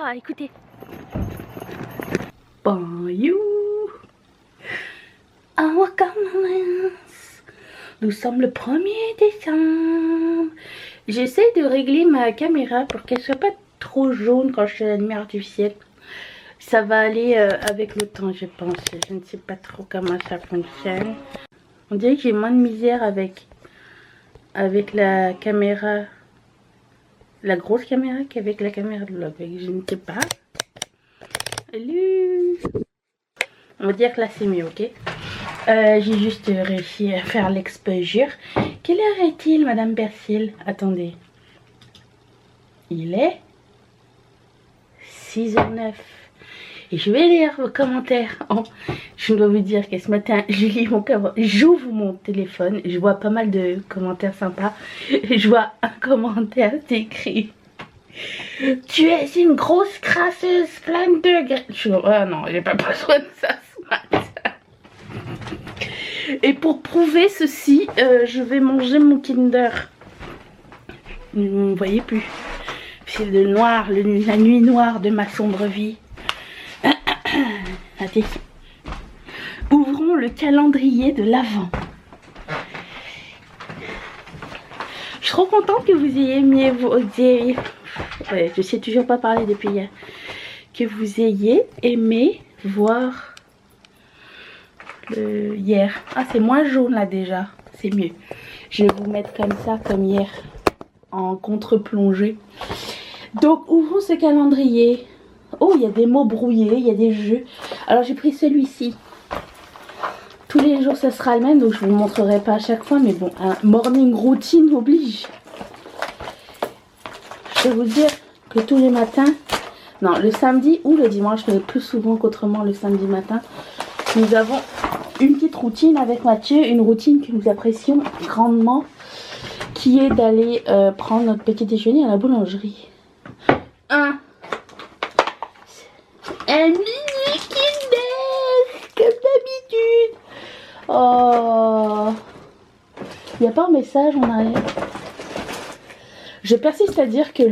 Ah, écoutez. Bonjour. Our commence. Nous sommes le 1er décembre. J'essaie de régler ma caméra pour qu'elle soit pas trop jaune quand je fais la lumière artificielle. Ça va aller avec le temps, je pense. Je ne sais pas trop comment ça fonctionne. On dirait que j'ai moins de misère avec la caméra, la grosse caméra, qu'avec la caméra de vlog. Je ne sais pas. Salut. On va dire que là c'est mieux, ok? J'ai juste réussi à faire l'exposure. Quelle heure est-il, Madame Persil? Attendez. Il est 6h09. Et je vais lire vos commentaires. Oh, je dois vous dire que ce matin, j'ouvre mon téléphone. Je vois pas mal de commentaires sympas. Je vois un commentaire, c'est écrit: tu es une grosse crasseuse pleine de graines. Je suis oh non, j'ai pas besoin de ça ce matin. Et pour prouver ceci, je vais manger mon Kinder. Vous ne voyez plus. C'est le noir, la nuit noire de ma sombre vie. Attendez. Ouvrons le calendrier de l'Avent. Je suis trop contente que vous ayez aimé ouais, je sais toujours pas parler depuis hier. Que vous ayez aimé voir hier. Ah, c'est moins jaune là déjà. C'est mieux. Je vais vous mettre comme ça, comme hier, en contre-plongée. Donc, ouvrons ce calendrier. Oh, il y a des mots brouillés, il y a des jeux. Alors, j'ai pris celui-ci. Tous les jours, ça sera le même, donc je vous montrerai pas à chaque fois. Mais bon, un morning routine oblige. Je vais vous dire que tous les matins, non, le samedi ou le dimanche, mais plus souvent qu'autrement le samedi matin, nous avons une petite routine avec Mathieu, une routine que nous apprécions grandement, qui est d'aller prendre notre petit déjeuner à la boulangerie. Un mini Kinder, comme d'habitude. Oh, il n'y a pas un message en arrière. Je persiste à dire que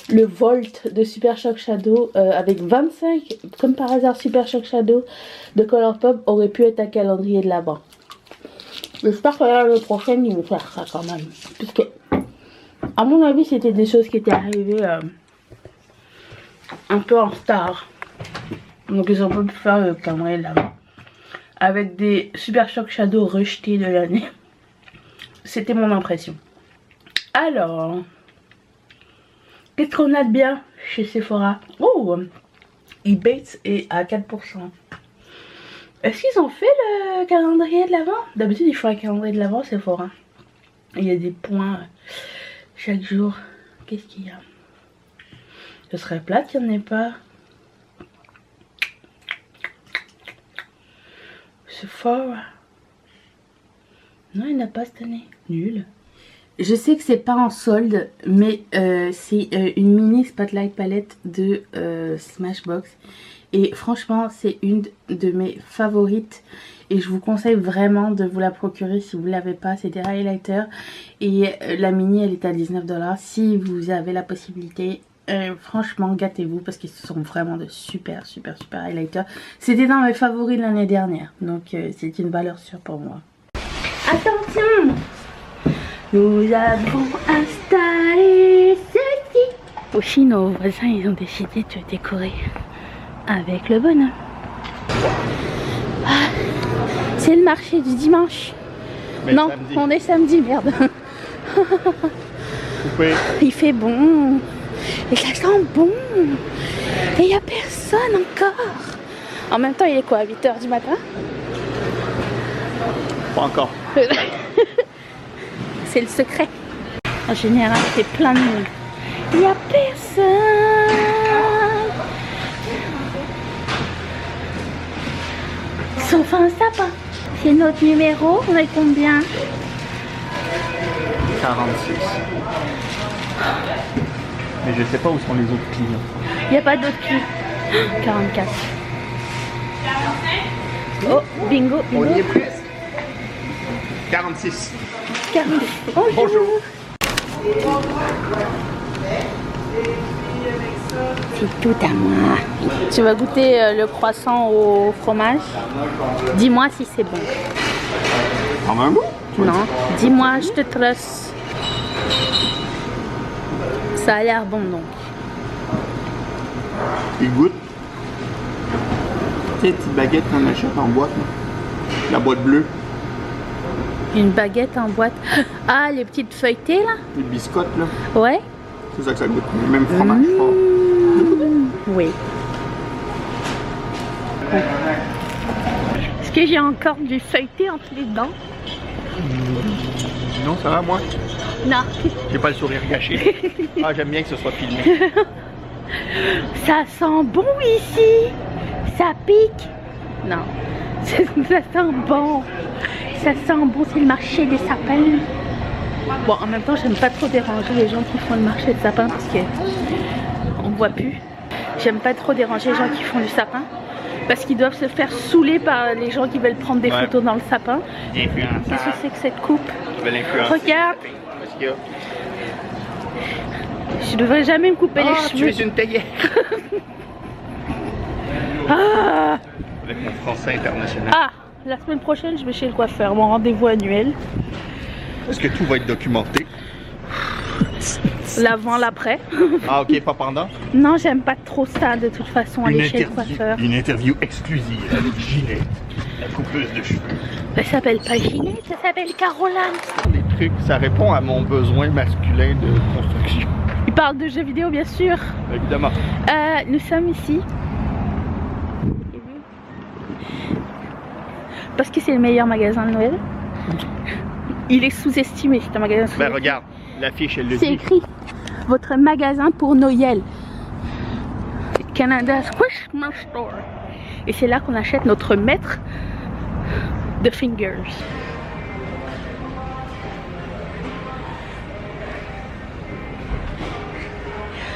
le Volt de Super Shock Shadow avec 25, comme par hasard, Super Shock Shadow de Colourpop aurait pu être un calendrier de l'Avent. J'espère que l'année prochaine ils vont faire ça quand même, puisque à mon avis c'était des choses qui étaient arrivées un peu en star. Donc ils ont pu faire le calendrier de l'Avent avec des Super Shock Shadow rejetés de l'année. C'était mon impression. Alors, qu'est-ce qu'on a de bien chez Sephora? Oh, Ebates est à 4%. Est-ce qu'ils ont fait le calendrier de l'Avent? D'habitude, ils font un calendrier de l'Avent Sephora. Il y a des points chaque jour. Qu'est-ce qu'il y a? Ce serait plate qu'il n'y en ait pas. Sephora. Non, il n'y en a pas cette année. Nul. Je sais que c'est pas en solde, mais c'est une mini Spotlight palette de Smashbox. Et franchement, c'est une de mes favorites. Et je vous conseille vraiment de vous la procurer si vous ne l'avez pas. C'est des highlighters. Et la mini, elle est à 19 $. Si vous avez la possibilité, franchement, gâtez-vous. Parce qu'ils sont vraiment de super highlighters. C'était dans mes favoris de l'année dernière. Donc, c'est une valeur sûre pour moi. Attention! Nous avons installé ceci. Aussi, nos voisins, ils ont décidé de décorer avec le bonhomme. Ah, c'est le marché du dimanche. Mais non, samedi. On est samedi, merde. Il fait bon. Et ça sent bon. Et il n'y a personne encore. En même temps, il est quoi, 8 h du matin? Pas encore. C'est le secret. En général, c'est plein de monde. Il n'y a personne. Sauf un sapin. C'est notre numéro. On est combien? 46. Mais je sais pas où sont les autres clients. Il n'y a pas d'autres clients. 44. Oh, bingo, bingo. On y est presque. 46. 46. Bonjour. Bonjour. C'est tout à moi. Tu vas goûter le croissant au fromage. Dis-moi si c'est bon. En un goût? Non, dis-moi, je te trust. Ça a l'air bon donc. Il goûte. Tu sais, les petites baguettes qu'on achète en boîte, là. La boîte bleue. Une baguette en boîte. Ah, les petites feuilletées là? Les biscottes, là. Ouais. C'est ça que ça goûte. Même fromage fort. Oui. Est-ce que j'ai encore du feuilleté entre les dents? Non, ça va, moi? Non. J'ai pas le sourire gâché. Ah, j'aime bien que ce soit filmé. Ça sent bon ici. Ça pique. Non. Ça sent bon. Ça sent bon, c'est le marché des sapins. Bon, en même temps, j'aime pas trop déranger les gens qui font le marché de sapin parce que on voit plus. J'aime pas trop déranger les gens qui font du sapin parce qu'ils doivent se faire saouler par les gens qui veulent prendre des photos dans le sapin. Qu'est-ce que c'est que cette coupe? Regarde. Je devrais jamais me couper les cheveux. Tu es une théière. Ah. Avec mon français international. Ah, la semaine prochaine, je vais chez le coiffeur, mon rendez-vous annuel. Est-ce que tout va être documenté? L'avant, l'après. Ah, ok, pas pendant? Non, j'aime pas trop ça de toute façon, aller chez le coiffeur. Une interview exclusive avec Ginette, la coupeuse de cheveux. Elle s'appelle pas Ginette, ça s'appelle Caroline. Des trucs, ça répond à mon besoin masculin de construction. Il parle de jeux vidéo, bien sûr. Évidemment. Nous sommes ici. Parce que c'est le meilleur magasin de Noël. Il est sous-estimé, c'est un magasin sous-estimé. Ben regarde, l'affiche elle le dit. C'est écrit votre magasin pour Noël. Canada's Christmas Store. Et c'est là qu'on achète notre maître de fingers.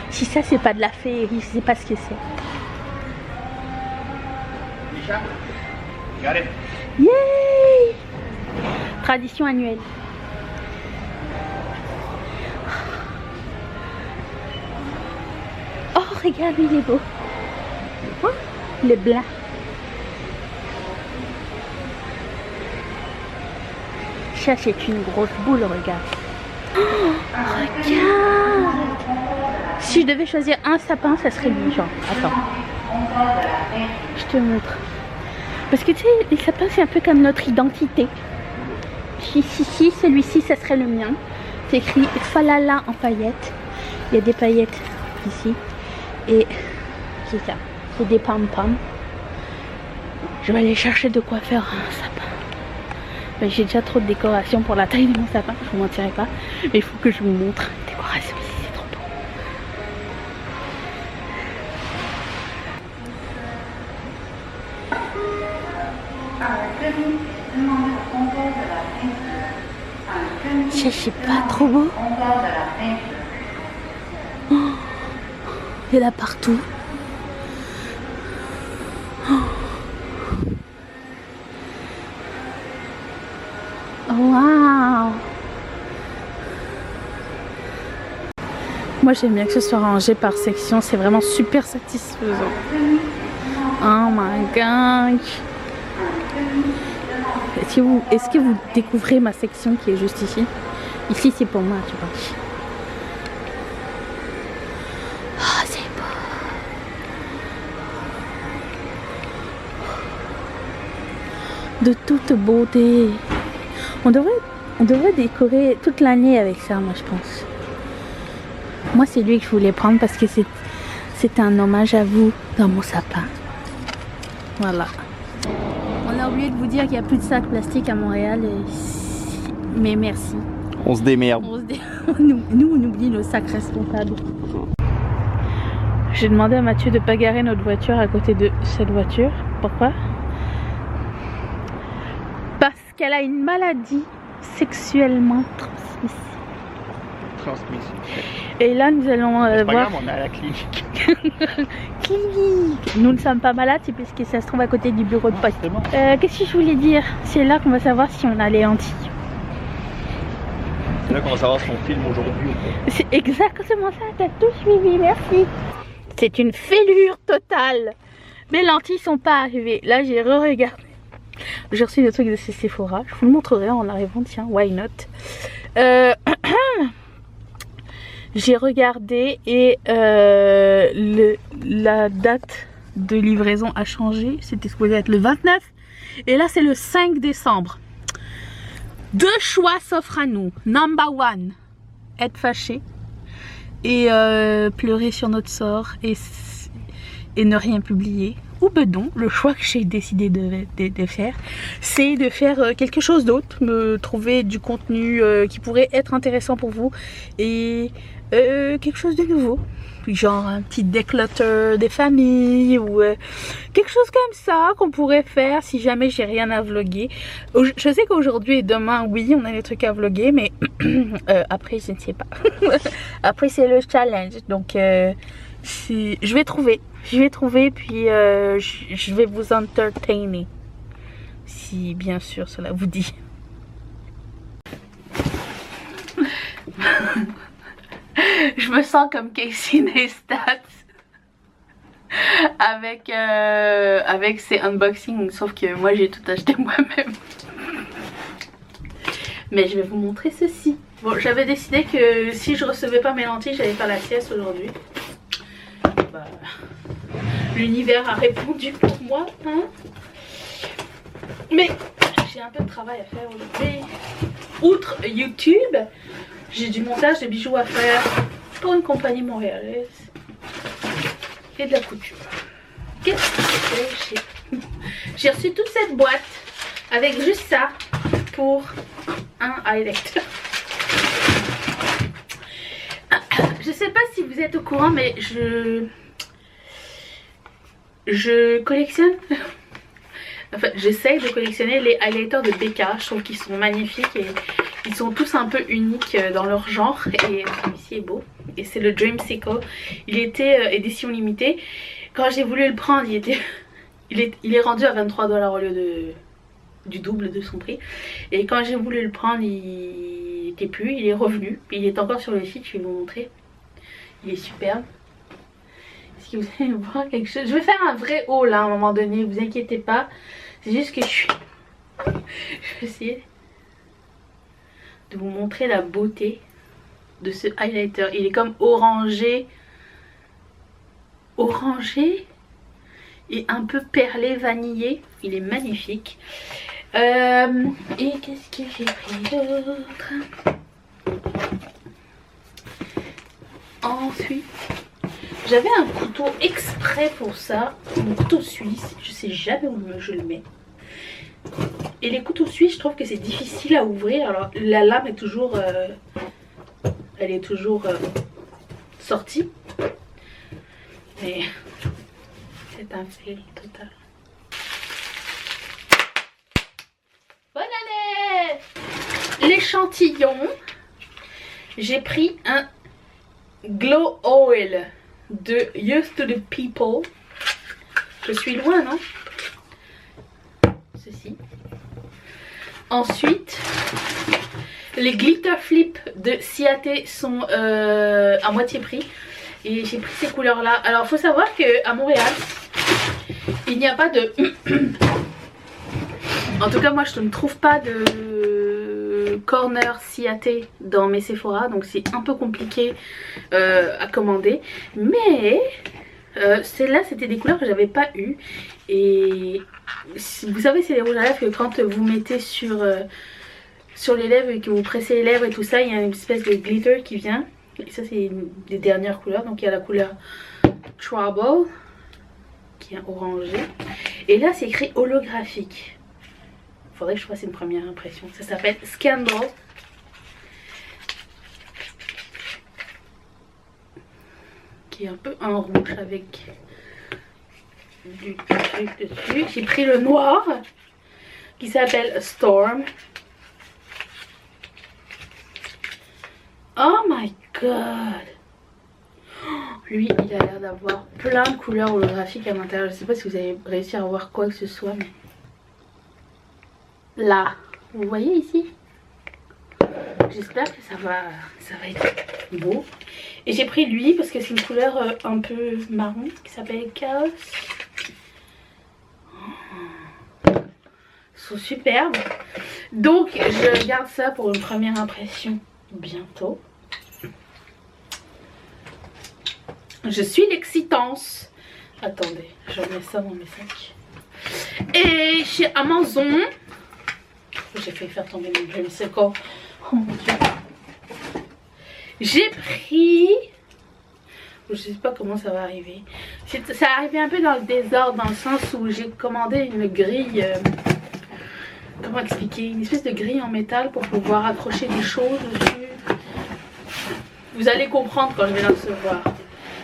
Si ça c'est pas de la féerie, je sais pas ce que c'est. Got it. Yay! Tradition annuelle. Oh, regarde, il est beau. Oh, le blanc. Ça, c'est une grosse boule, regarde. Oh, regarde! Si je devais choisir un sapin, ça serait lui, genre. Attends. Je te montre. Parce que tu sais, les sapins, c'est un peu comme notre identité. Si, celui-ci, ça serait le mien. C'est écrit Falala en paillettes. Il y a des paillettes ici. Et c'est ça. C'est des pom-poms. Je vais aller chercher de quoi faire un sapin. Ben, j'ai déjà trop de décoration pour la taille de mon sapin. Je vous mentirai pas. Mais il faut que je vous montre. Décoration ici, c'est trop beau. Ça, c'est pas trop beau. Oh, il y en a partout. Oh, waouh. Moi, j'aime bien que ce soit rangé par section. C'est vraiment super satisfaisant. Oh my god. Est-ce que vous découvrez ma section qui est juste ici? Ici, c'est pour moi, tu vois. Oh, c'est beau. De toute beauté. On devrait décorer toute l'année avec ça, moi, je pense. Moi, c'est lui que je voulais prendre parce que c'est un hommage à vous dans mon sapin. Voilà. On a oublié de vous dire qu'il n'y a plus de sacs plastiques à Montréal. Mais merci. On se démerde. Nous, on oublie nos sacs responsables. J'ai demandé à Mathieu de ne pas garer notre voiture à côté de cette voiture. Pourquoi? Parce qu'elle a une maladie sexuellement transmissible. Et là, nous allons voir... Grave, on est à la clinique. Clinique. Nous ne sommes pas malades, c'est parce que ça se trouve à côté du bureau de poste. Qu'est-ce que je voulais dire? C'est là qu'on va savoir si on a les lentilles. C'est là qu'on va savoir si on filme aujourd'hui ou pas. C'est exactement ça, t'as tout suivi, merci. C'est une fêlure totale. Mes lentilles sont pas arrivées. Là, j'ai re-regardé. J'ai reçu des trucs de chez Sephora. Je vous le montrerai en arrivant. Tiens, why not. J'ai regardé et la date de livraison a changé. C'était supposé être le 29. Et là, c'est le 5 décembre. Deux choix s'offrent à nous. Number one, être fâché et pleurer sur notre sort et ne rien publier. Ou bedon, le choix que j'ai décidé de faire, c'est de faire quelque chose d'autre, me trouver du contenu qui pourrait être intéressant pour vous et quelque chose de nouveau. Genre un petit déclutter des familles ou quelque chose comme ça qu'on pourrait faire si jamais j'ai rien à vlogger. Je sais qu'aujourd'hui et demain, oui, on a des trucs à vlogger, mais après, je ne sais pas. Après, c'est le challenge. Donc, je vais trouver. Puis je vais vous entertainer. Si bien sûr cela vous dit. Je me sens comme Casey Neistat avec ses unboxings, sauf que moi j'ai tout acheté moi-même. Mais je vais vous montrer ceci. Bon, j'avais décidé que si je recevais pas mes lentilles, j'allais faire la sieste aujourd'hui. Bah, l'univers a répondu pour moi, hein. Mais j'ai un peu de travail à faire aujourd'hui. Outre YouTube, j'ai du montage de bijoux à faire pour une compagnie montréalaise et de la couture. Qu'est-ce que c'est? J'ai reçu toute cette boîte avec juste ça pour un highlighter. Je sais pas si vous êtes au courant, mais je collectionne. Enfin, j'essaye de collectionner les highlighters de BK. Je trouve qu'ils sont magnifiques et ils sont tous un peu uniques dans leur genre. Et celui-ci est beau. Et c'est le Dreamsicle. Il était édition limitée. Quand j'ai voulu le prendre, il est rendu à 23$ au lieu du double de son prix. Et quand j'ai voulu le prendre, il était plus. Il est revenu. Il est encore sur le site. Je vais vous montrer. Il est superbe. Est-ce que vous allez voir quelque chose? Je vais faire un vrai haul là, à un moment donné. Vous inquiétez pas. C'est juste que je vais essayer de vous montrer la beauté de ce highlighter. Il est comme orangé et un peu perlé, vanillé. Il est magnifique. Et qu'est-ce que j'ai pris d'autre? Ensuite, j'avais un couteau exprès pour ça, mon couteau suisse. Je sais jamais où je le mets. Et les couteaux suisses, je trouve que c'est difficile à ouvrir. Alors la lame est toujours, elle est toujours sortie. Mais c'est un fail total. Bonne année! L'échantillon, j'ai pris un Glow Oil de Used to the People. Je suis loin, non? Ceci. Ensuite, les Glitter Flip de Ciaté sont à moitié prix. Et j'ai pris ces couleurs là. Alors il faut savoir qu'à Montréal, il n'y a pas de... En tout cas moi je ne trouve pas de corner Ciaté dans mes Sephora. Donc c'est un peu compliqué à commander. Mais celles-là c'était des couleurs que j'avais pas eu. Et vous savez c'est les rouges à lèvres que quand vous mettez sur les lèvres et que vous pressez les lèvres et tout ça, il y a une espèce de glitter qui vient. Et ça c'est une des dernières couleurs. Donc il y a la couleur Trouble qui est orangé. Et là c'est écrit holographique. Il faudrait que je fasse une première impression. Ça s'appelle Scandal. Qui est un peu un rouge avec du truc dessus. J'ai pris le noir qui s'appelle Storm. Oh my god! Lui, il a l'air d'avoir plein de couleurs holographiques à l'intérieur. Je sais pas si vous avez réussi à voir quoi que ce soit, mais... Là, vous voyez ici? J'espère que ça va être beau. Et j'ai pris lui parce que c'est une couleur un peu marron qui s'appelle Chaos. Ils sont superbes. Donc je garde ça pour une première impression bientôt. Je suis l'excitance. Attendez, je remets ça dans mes sacs. Et chez Amazon, j'ai failli faire tomber mon dreamsicle. Oh mon dieu. J'ai pris, je sais pas comment ça va arriver. Ça arrivé un peu dans le désordre, dans le sens où j'ai commandé une grille, comment expliquer, une espèce de grille en métal pour pouvoir accrocher des choses dessus. Vous allez comprendre quand je vais la recevoir.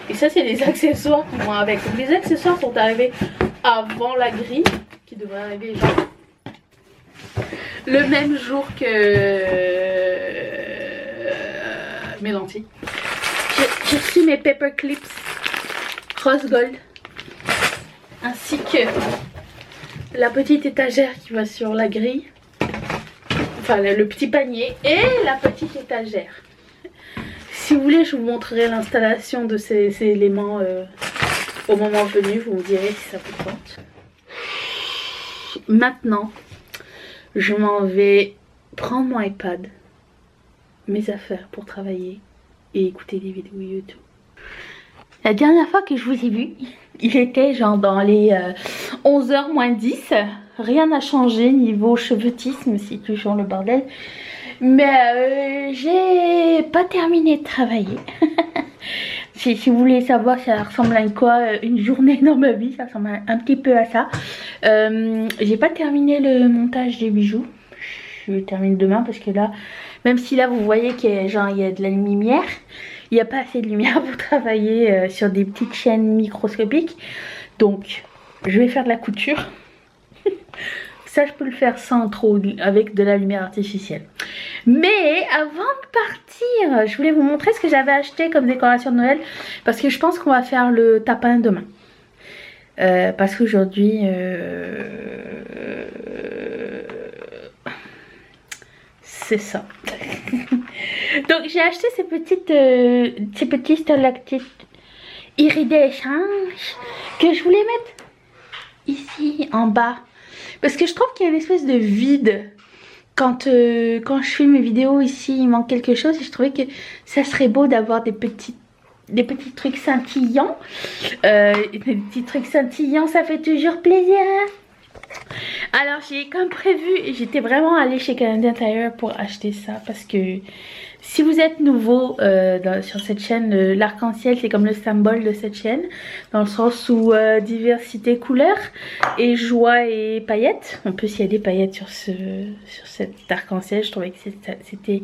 Et ça, c'est les accessoires qui vont avec. Donc, les accessoires sont arrivés avant la grille, qui devrait arriver genre le même jour que mes lentilles. J'ai reçu mes paper clips rose gold, ainsi que la petite étagère qui va sur la grille, enfin le petit panier et la petite étagère. Si vous voulez, je vous montrerai l'installation de ces éléments au moment venu. Vous me direz si ça vous tente. Maintenant, je m'en vais prendre mon iPad, mes affaires pour travailler et écouter des vidéos YouTube. La dernière fois que je vous ai vu, il était genre dans les 11h moins 10. Rien n'a changé niveau cheveutisme, c'est toujours le bordel. Mais j'ai pas terminé de travailler. Si vous voulez savoir ça ressemble à quoi une journée dans ma vie, ça ressemble un petit peu à ça. J'ai pas terminé le montage des bijoux. Je termine demain parce que là, même si là vous voyez qu'il y a, genre, il y a de la lumière, il n'y a pas assez de lumière pour travailler sur des petites chaînes microscopiques. Donc je vais faire de la couture. Ça, je peux le faire sans trop, avec de la lumière artificielle. Mais avant de partir, je voulais vous montrer ce que j'avais acheté comme décoration de Noël. Parce que je pense qu'on va faire le tapin demain. Parce qu'aujourd'hui... c'est ça. Donc, j'ai acheté ces petits stalactites iridescentes que je voulais mettre ici, en bas. Parce que je trouve qu'il y a une espèce de vide quand je filme mes vidéos ici, il manque quelque chose et je trouvais que ça serait beau d'avoir des petits trucs scintillants. Des petits trucs scintillants, ça fait toujours plaisir. Alors j'ai comme prévu, j'étais vraiment allée chez Canadian Tire pour acheter ça parce que si vous êtes nouveau sur cette chaîne, l'arc-en-ciel c'est comme le symbole de cette chaîne, dans le sens où diversité couleurs et joie et paillettes. On peut s'y aller paillettes sur cet arc-en-ciel. Je trouvais que c'était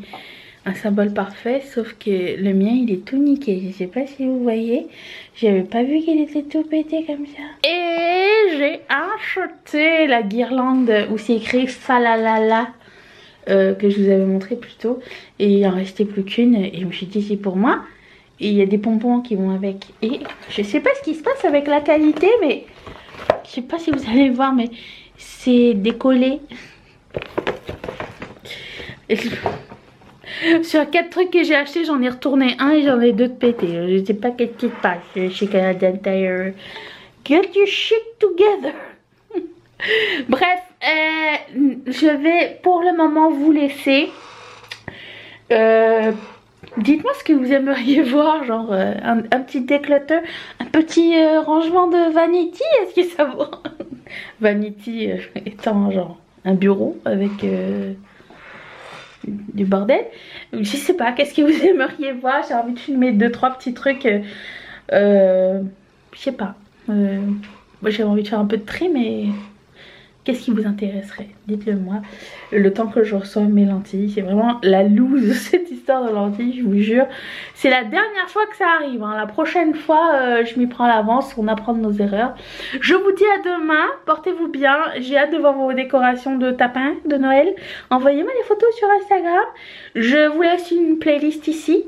un symbole parfait, sauf que le mien il est tout niqué. Je sais pas si vous voyez, j'avais pas vu qu'il était tout pété comme ça. Et j'ai acheté la guirlande où c'est écrit Falalala. Que je vous avais montré plus tôt, et il en restait plus qu'une et je me suis dit c'est pour moi, et il y a des pompons qui vont avec, et je sais pas ce qui se passe avec la qualité, mais je sais pas si vous allez voir, mais c'est décollé. Sur 4 trucs que j'ai acheté, j'en ai retourné un et j'en ai 2 de pétés. Je sais pas qu'est-ce qui se passe chez Canadian Tire. Get your shit together. Bref, je vais pour le moment vous laisser. Dites-moi ce que vous aimeriez voir, genre un petit déclutter, un petit rangement de vanity. Est-ce que ça vous... Vanity étant genre un bureau avec du bordel. Je sais pas, qu'est-ce que vous aimeriez voir? J'ai envie de filmer 2-3 petits trucs. Je sais pas. Moi j'ai envie de faire un peu de tri, mais... Qu'est-ce qui vous intéresserait? Dites-le moi. Le temps que je reçois mes lentilles, c'est vraiment la loose de cette histoire de lentilles, je vous jure. C'est la dernière fois que ça arrive. Hein. La prochaine fois, je m'y prends à l'avance, on apprend de nos erreurs. Je vous dis à demain, portez-vous bien. J'ai hâte de voir vos décorations de tapin de Noël. Envoyez-moi des photos sur Instagram. Je vous laisse une playlist ici.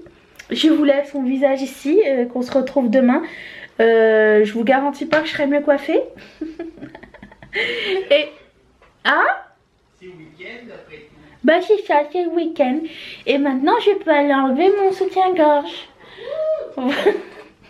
Je vous laisse mon visage ici, qu'on se retrouve demain. Je vous garantis pas que je serai mieux coiffée. Et hein? C'est le week-end après tout. Bah c'est ça, c'est le week-end. Et maintenant je peux aller enlever mon soutien-gorge.